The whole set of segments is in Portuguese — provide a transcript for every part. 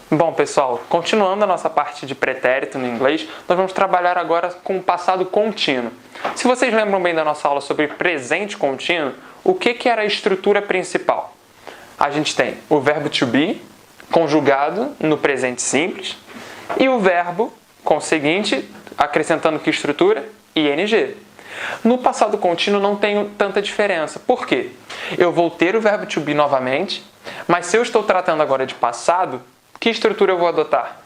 Bom, pessoal, continuando a nossa parte de pretérito no inglês, nós vamos trabalhar agora com o passado contínuo. Se vocês lembram bem da nossa aula sobre presente contínuo, o que era a estrutura principal? A gente tem o verbo to be, conjugado no presente simples, e o verbo conseguinte, acrescentando que estrutura? ing. No passado contínuo não tem tanta diferença. Por quê? Eu vou ter o verbo to be novamente, mas se eu estou tratando agora de passado, que estrutura eu vou adotar?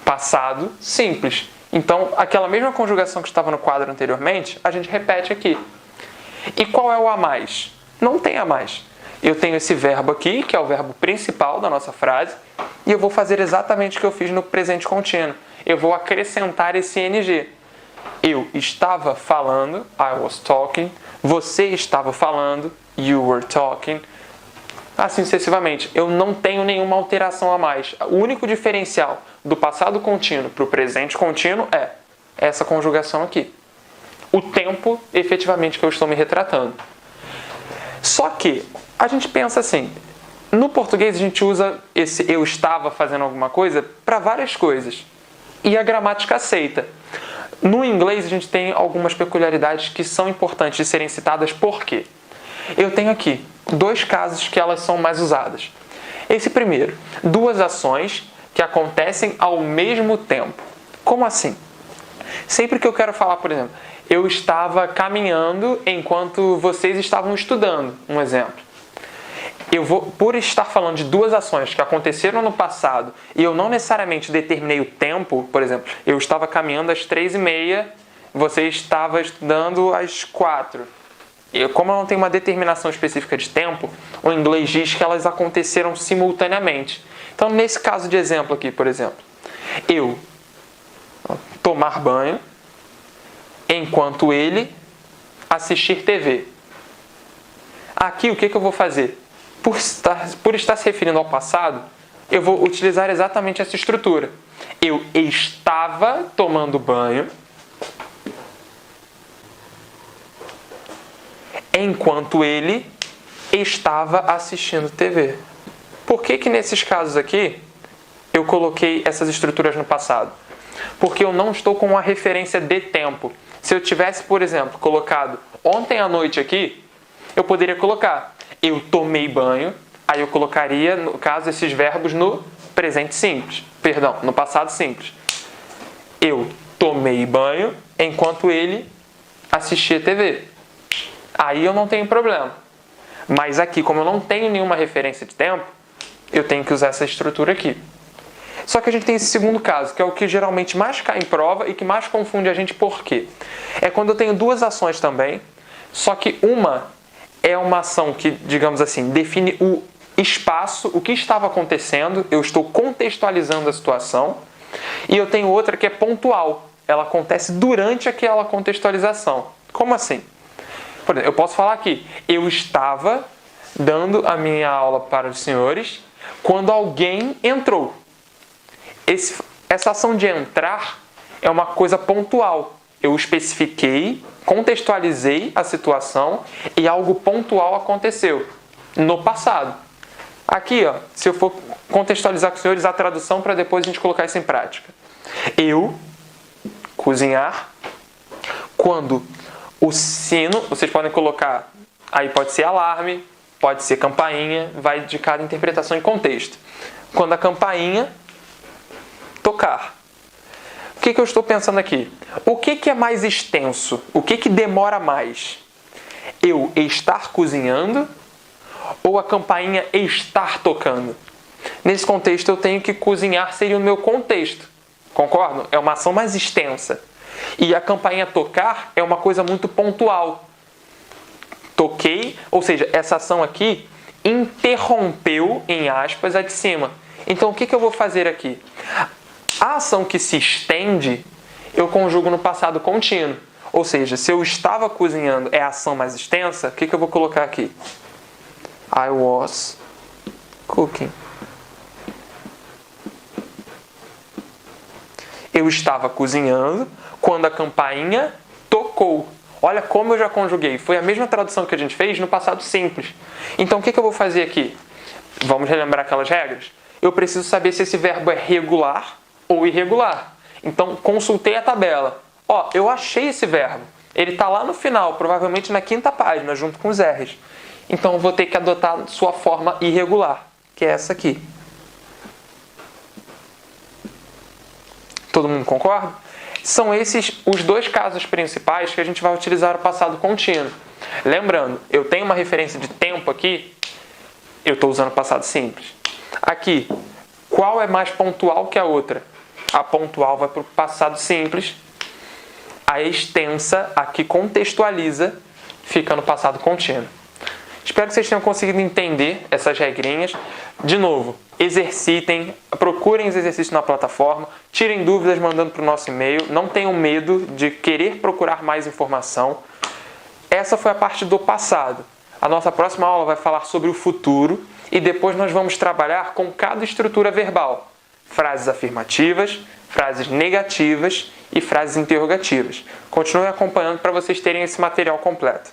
Passado simples. Então, aquela mesma conjugação que estava no quadro anteriormente, a gente repete aqui. E qual é o a mais? Não tem a mais. Eu tenho esse verbo aqui, que é o verbo principal da nossa frase, e eu vou fazer exatamente o que eu fiz no presente contínuo. Eu vou acrescentar esse ing. Eu estava falando, I was talking. Você estava falando, you were talking. Assim sucessivamente. Eu não tenho nenhuma alteração a mais. O único diferencial do passado contínuo para o presente contínuo é essa conjugação aqui. O tempo, efetivamente, que eu estou me retratando. Só que a gente pensa assim, no português a gente usa esse eu estava fazendo alguma coisa para várias coisas. E a gramática aceita. No inglês a gente tem algumas peculiaridades que são importantes de serem citadas. Por quê? Eu tenho aqui dois casos que elas são mais usadas. Esse primeiro, duas ações que acontecem ao mesmo tempo. Como assim? Sempre que eu quero falar, por exemplo, eu estava caminhando enquanto vocês estavam estudando, um exemplo. Por estar falando de duas ações que aconteceram no passado e eu não necessariamente determinei o tempo, por exemplo, eu estava caminhando às 3h30, você estava estudando às 4h. Como eu não tenho uma determinação específica de tempo, o inglês diz que elas aconteceram simultaneamente. Então, nesse caso de exemplo aqui, por exemplo, eu tomar banho enquanto ele assistir TV. Aqui, o que eu vou fazer? Por estar se referindo ao passado, eu vou utilizar exatamente essa estrutura. Eu estava tomando banho enquanto ele estava assistindo TV. Por que nesses casos aqui eu coloquei essas estruturas no passado? Porque eu não estou com uma referência de tempo. Se eu tivesse, por exemplo, colocado ontem à noite aqui, eu poderia colocar eu tomei banho, aí eu colocaria, no caso, esses verbos no presente simples. Perdão, no passado simples. Eu tomei banho enquanto ele assistia TV. Aí eu não tenho problema. Mas aqui, como eu não tenho nenhuma referência de tempo, eu tenho que usar essa estrutura aqui. Só que a gente tem esse segundo caso, que é o que geralmente mais cai em prova e que mais confunde a gente. Por quê? É quando eu tenho duas ações também, só que uma é uma ação que, digamos assim, define o espaço, o que estava acontecendo, eu estou contextualizando a situação, e eu tenho outra que é pontual, ela acontece durante aquela contextualização. Como assim? Por exemplo, eu posso falar aqui, eu estava dando a minha aula para os senhores quando alguém entrou. Essa ação de entrar é uma coisa pontual. Eu especifiquei, contextualizei a situação e algo pontual aconteceu no passado. Aqui, ó, se eu for contextualizar com os senhores a tradução para depois a gente colocar isso em prática. Eu cozinhar quando o sino, vocês podem colocar, aí pode ser alarme, pode ser campainha, vai de cada interpretação e contexto. Quando a campainha tocar. O que eu estou pensando aqui? O que é mais extenso? O que demora mais? Eu estar cozinhando ou a campainha estar tocando? Nesse contexto eu tenho que cozinhar seria o meu contexto. Concordam? É uma ação mais extensa. E a campainha tocar é uma coisa muito pontual. Toquei, ou seja, essa ação aqui interrompeu, em aspas, a de cima. Então o que eu vou fazer aqui? A ação que se estende, eu conjugo no passado contínuo. Ou seja, se eu estava cozinhando é a ação mais extensa, o que eu vou colocar aqui? I was cooking. Eu estava cozinhando quando a campainha tocou. Olha como eu já conjuguei. Foi a mesma tradução que a gente fez no passado simples. Então, o que eu vou fazer aqui? Vamos relembrar aquelas regras? eu preciso saber se esse verbo é regular ou irregular. Então, consultei a tabela. Ó, eu achei esse verbo. Ele está lá no final, provavelmente na 5ª página, junto com os R's. Então, eu vou ter que adotar sua forma irregular, que é essa aqui. Todo mundo concorda? São esses os 2 casos principais que a gente vai utilizar o passado contínuo. Lembrando, eu tenho uma referência de tempo aqui, eu estou usando o passado simples. Aqui, qual é mais pontual que a outra? A pontual vai para o passado simples. A extensa, a que contextualiza, fica no passado contínuo. Espero que vocês tenham conseguido entender essas regrinhas. De novo, exercitem, procurem os exercícios na plataforma, tirem dúvidas mandando para o nosso e-mail, não tenham medo de querer procurar mais informação. Essa foi a parte do passado. A nossa próxima aula vai falar sobre o futuro e depois nós vamos trabalhar com cada estrutura verbal. Frases afirmativas, frases negativas e frases interrogativas. Continuem acompanhando para vocês terem esse material completo.